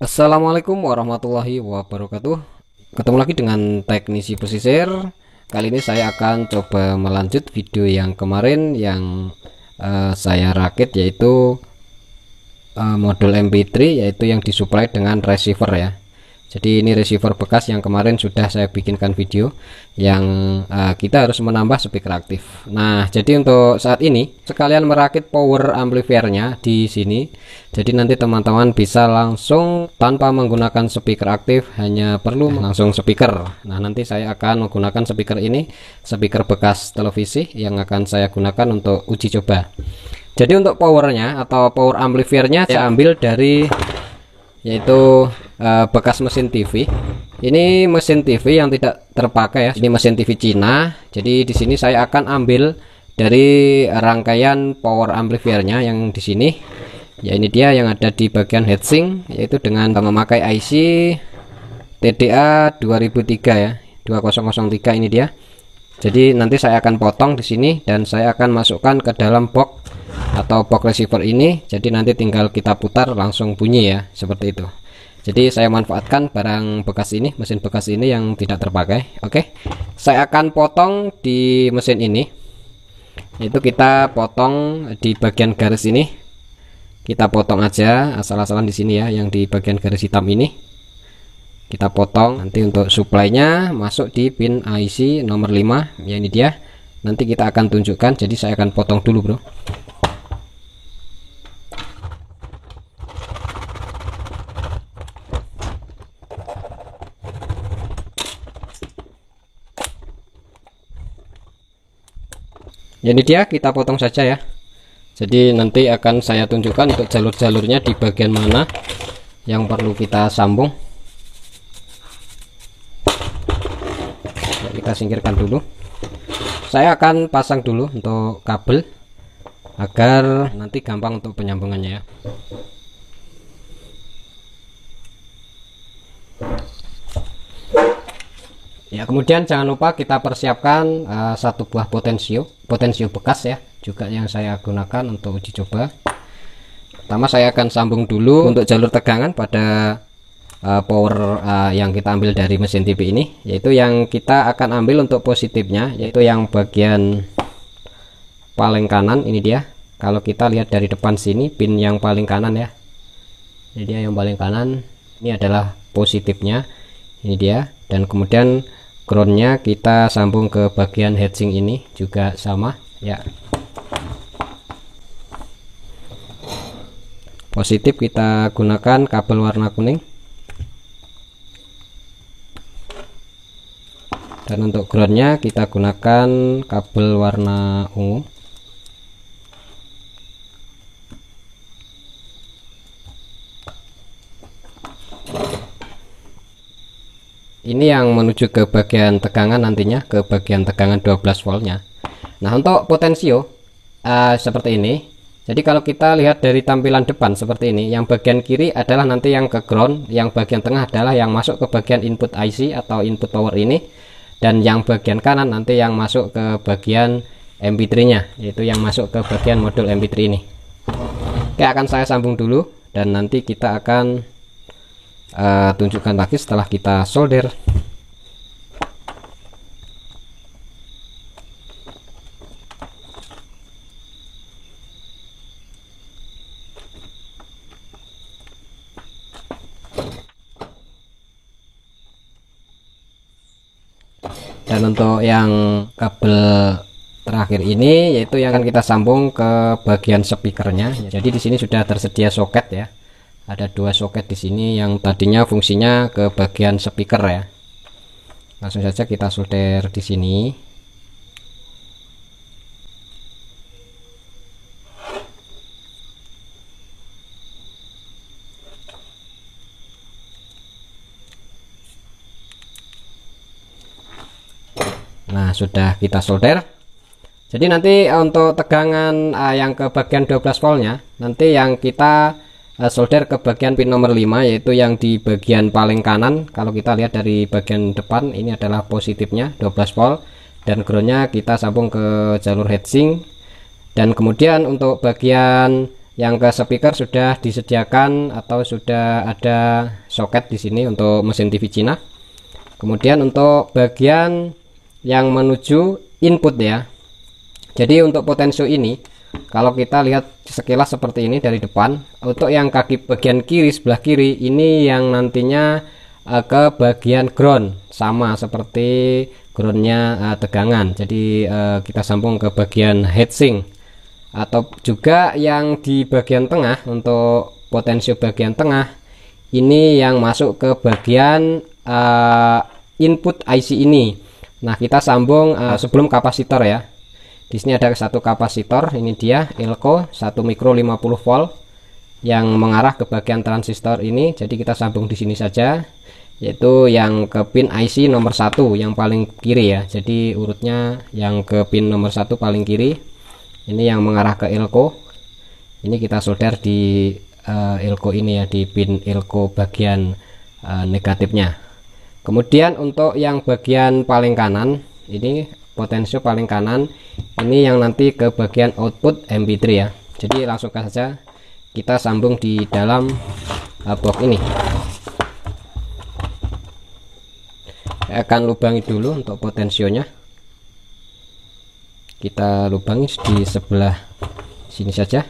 Assalamualaikum warahmatullahi wabarakatuh. Ketemu lagi dengan teknisi pesisir. Kali ini saya akan coba melanjut video yang kemarin yang saya rakit, yaitu modul MP3, yaitu yang disuplai dengan receiver ya. Jadi ini receiver bekas yang kemarin sudah saya bikinkan video yang kita harus menambah speaker aktif. Nah, jadi untuk saat ini sekalian merakit power amplifiernya di sini. Jadi nanti teman-teman bisa langsung tanpa menggunakan speaker aktif, hanya perlu langsung speaker. Nah, nanti saya akan menggunakan speaker ini, speaker bekas televisi yang akan saya gunakan untuk uji coba. Jadi untuk powernya atau power amplifiernya saya ambil dari yaitu bekas mesin TV. Ini mesin TV yang tidak terpakai ya. Ini mesin TV Cina. Jadi di sini saya akan ambil dari rangkaian power amplifiernya yang di sini. Ya, ini dia yang ada di bagian heatsink, yaitu dengan memakai IC TDA 2003 ya. 2003 ini dia. Jadi nanti saya akan potong di sini dan saya akan masukkan ke dalam box atau box receiver ini. Jadi nanti tinggal kita putar langsung bunyi ya, seperti itu. Jadi saya manfaatkan barang bekas ini, mesin bekas ini yang tidak terpakai. Oke, saya akan potong di mesin ini. Itu kita potong di bagian garis ini. Kita potong aja asal-asalan di sini ya, yang di bagian garis hitam ini. Kita potong. Nanti untuk suplainya masuk di pin IC nomor 5. Ya, ini dia. Nanti kita akan tunjukkan. Jadi saya akan potong dulu, bro. Ya, ini dia, kita potong saja ya. Jadi nanti akan saya tunjukkan untuk jalur-jalurnya di bagian mana yang perlu kita sambung. Ya, kita singkirkan dulu. Saya akan pasang dulu untuk kabel agar nanti gampang untuk penyambungannya ya. Ya, kemudian jangan lupa kita persiapkan satu buah potensio bekas ya, juga yang saya gunakan untuk uji coba. Pertama saya akan sambung dulu untuk jalur tegangan pada power yang kita ambil dari mesin TV ini, yaitu yang kita akan ambil untuk positifnya, yaitu yang bagian paling kanan. Ini dia. Kalau kita lihat dari depan sini, pin yang paling kanan ya, ini dia yang paling kanan. Ini adalah positifnya, ini dia. Dan kemudian groundnya kita sambung ke bagian heatsink ini juga sama ya. Positif kita gunakan kabel warna kuning, dan untuk groundnya kita gunakan kabel warna ungu. Ini yang menuju ke bagian tegangan, nantinya ke bagian tegangan 12 voltnya. Nah, untuk potensio seperti ini. Jadi kalau kita lihat dari tampilan depan seperti ini, yang bagian kiri adalah nanti yang ke ground, yang bagian tengah adalah yang masuk ke bagian input IC atau input power ini, dan yang bagian kanan nanti yang masuk ke bagian MP3 nya, yaitu yang masuk ke bagian modul MP3 ini. Oke, akan saya sambung dulu dan nanti kita akan tunjukkan lagi setelah kita solder. Dan untuk yang kabel terakhir ini, yaitu yang akan kita sambung ke bagian speakernya. Jadi di sini sudah tersedia soket ya. Ada dua soket di sini yang tadinya fungsinya ke bagian speaker ya. Langsung saja kita solder di sini. Nah, sudah kita solder. Jadi nanti untuk tegangan yang ke bagian 12 voltnya, nanti yang kita solder ke bagian pin nomor 5, yaitu yang di bagian paling kanan. Kalau kita lihat dari bagian depan, ini adalah positifnya 12 volt, dan groundnya kita sambung ke jalur heatsink. Dan kemudian untuk bagian yang ke speaker sudah disediakan atau sudah ada soket di sini untuk mesin TV Cina. Kemudian untuk bagian yang menuju input ya. Jadi untuk potensio ini kalau kita lihat sekilas seperti ini dari depan, untuk yang kaki bagian kiri sebelah kiri ini yang nantinya ke bagian ground, sama seperti groundnya tegangan. Jadi kita sambung ke bagian heatsink, atau juga yang di bagian tengah untuk potensio bagian tengah ini yang masuk ke bagian input IC ini. Nah, kita sambung sebelum kapasitor ya. Di sini ada satu kapasitor, ini dia Elco 1 mikro 50 volt yang mengarah ke bagian transistor ini. Jadi kita sambung di sini saja, yaitu yang ke pin IC nomor 1 yang paling kiri ya. Jadi urutnya yang ke pin nomor 1 paling kiri. Ini yang mengarah ke Elco. Ini kita solder di Elco ini ya, di pin Elco bagian negatifnya. Kemudian untuk yang bagian paling kanan, ini potensio paling kanan, ini yang nanti ke bagian output MP3 ya. Jadi langsung saja kita sambung di dalam box ini. Saya akan lubangi dulu untuk potensionya. Kita lubangi di sebelah sini saja.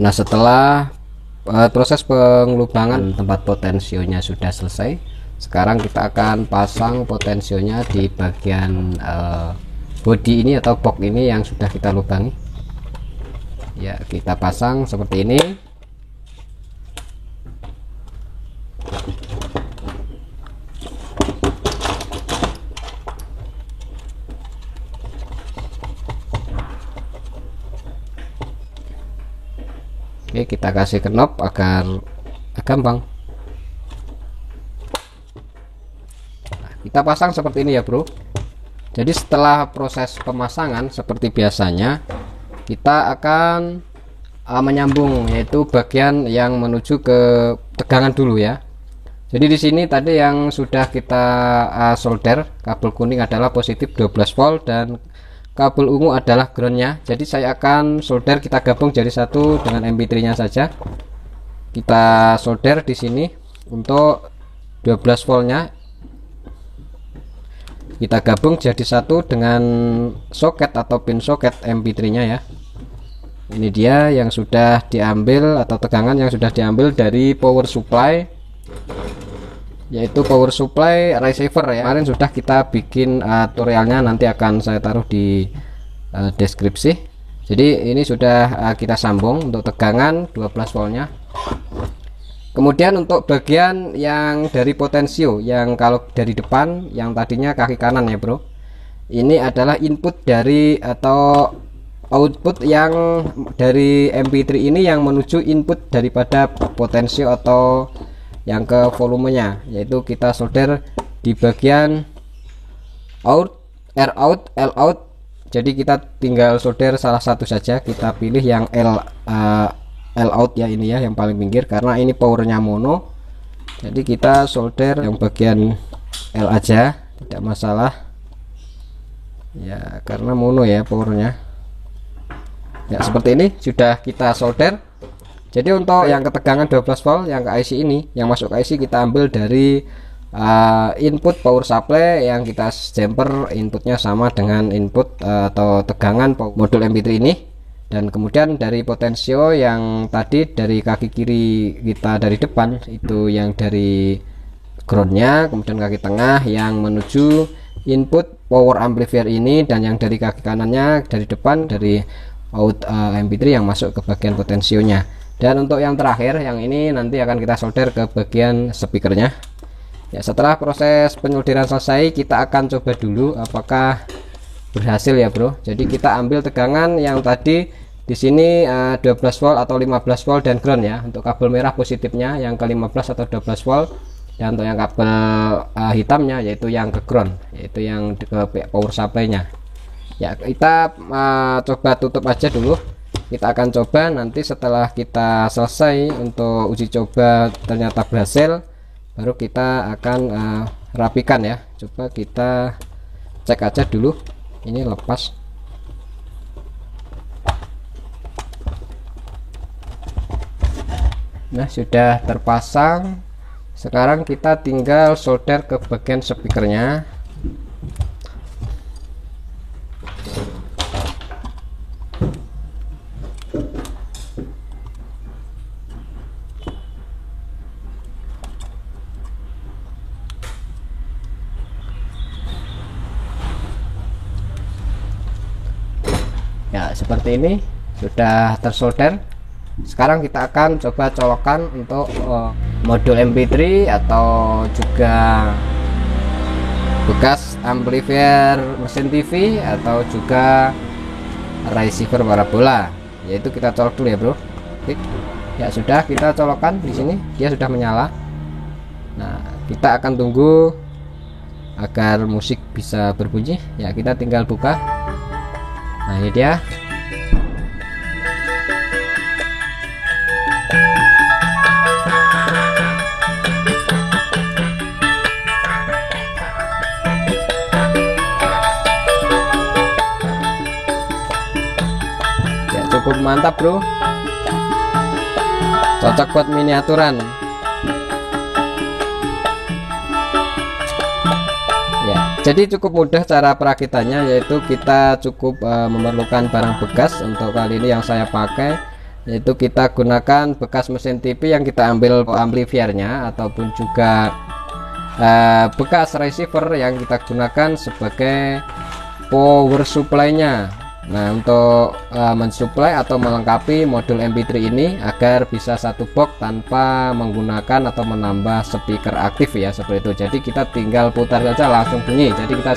Nah, setelah proses pengelubangan tempat potensionya sudah selesai, sekarang kita akan pasang potensionya di bagian body ini atau box ini yang sudah kita lubangi ya. Kita pasang seperti ini. Oke, kita kasih knob agar gampang. Nah, kita pasang seperti ini ya bro. Jadi setelah proses pemasangan seperti biasanya, kita akan menyambung, yaitu bagian yang menuju ke tegangan dulu ya. Jadi di sini tadi yang sudah kita solder, kabel kuning adalah positif 12 volt dan kabel ungu adalah groundnya. Jadi saya akan solder, kita gabung jadi satu dengan MP3 nya saja. Kita solder di sini untuk 12 voltnya, kita gabung jadi satu dengan soket atau pin soket MP3 nya ya. Ini dia yang sudah diambil atau tegangan yang sudah diambil dari power supply, yaitu power supply receiver ya. Kemarin sudah kita bikin tutorialnya, nanti akan saya taruh di deskripsi. Jadi ini sudah kita sambung untuk tegangan 12 voltnya. Kemudian untuk bagian yang dari potensio, yang kalau dari depan yang tadinya kaki kanan ya bro, ini adalah input dari atau output yang dari MP3 ini yang menuju input daripada potensio atau yang ke volumenya, yaitu kita solder di bagian out, R out, L out. Jadi kita tinggal solder salah satu saja, kita pilih yang L out ya, ini ya yang paling pinggir karena ini powernya mono. Jadi kita solder yang bagian L aja, tidak masalah ya karena mono ya powernya ya. Seperti ini sudah kita solder. Jadi untuk yang ketegangan 12 volt yang ke IC ini, yang masuk ke IC kita ambil dari input power supply yang kita jumper inputnya sama dengan input atau tegangan modul MP3 ini. Dan kemudian dari potensio yang tadi dari kaki kiri kita dari depan itu yang dari groundnya, kemudian kaki tengah yang menuju input power amplifier ini, dan yang dari kaki kanannya dari depan dari out MP3 yang masuk ke bagian potensionya. Dan untuk yang terakhir yang ini nanti akan kita solder ke bagian speakernya ya. Setelah proses penyolderan selesai, kita akan coba dulu apakah berhasil ya bro. Jadi kita ambil tegangan yang tadi di sini 12 volt atau 15 volt dan ground ya. Untuk kabel merah positifnya yang ke 15 atau 12 volt, dan untuk yang kabel hitamnya yaitu yang ke ground, yaitu yang ke power supply nya ya. Kita coba tutup aja dulu. Kita akan coba nanti setelah kita selesai untuk uji coba ternyata berhasil, baru kita akan rapikan ya. Coba kita cek aja dulu, ini lepas. Nah, sudah terpasang. Sekarang kita tinggal solder ke bagian speakernya. Ya, seperti ini sudah tersolder. Sekarang kita akan coba colokkan untuk modul MP3 atau juga bekas amplifier mesin TV atau juga receiver parabola, yaitu kita colok dulu ya bro. Oke. Ya sudah, kita colokkan di sini, dia sudah menyala. Nah, kita akan tunggu agar musik bisa berbunyi ya, kita tinggal buka. Nah, ini dia. Cukup mantap bro, cocok buat miniaturan ya. Jadi cukup mudah cara perakitannya, yaitu kita cukup memerlukan barang bekas. Untuk kali ini yang saya pakai yaitu kita gunakan bekas mesin TV yang kita ambil amplifiernya, ataupun juga bekas receiver yang kita gunakan sebagai power supply-nya. Nah, untuk mensuplai atau melengkapi modul MP3 ini agar bisa satu box tanpa menggunakan atau menambah speaker aktif ya, seperti itu. Jadi kita tinggal putar saja langsung bunyi. Jadi kita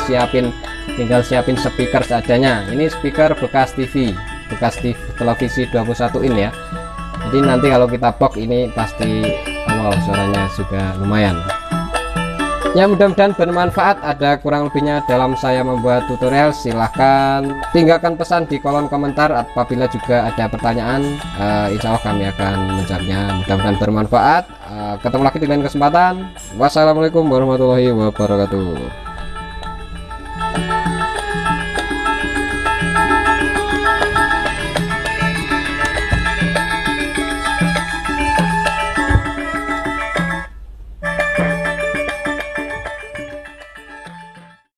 tinggal siapin speaker seadanya. Ini speaker bekas TV, bekas TV, televisi 21 in ya. Jadi nanti kalau kita box ini pasti wow, suaranya juga lumayan. Ya, mudah-mudahan bermanfaat. Ada kurang lebihnya dalam saya membuat tutorial, silahkan tinggalkan pesan di kolom komentar. Apabila juga ada pertanyaan, insya Allah kami akan menjawabnya. Mudah-mudahan bermanfaat. Ketemu lagi di lain kesempatan. Wassalamualaikum warahmatullahi wabarakatuh.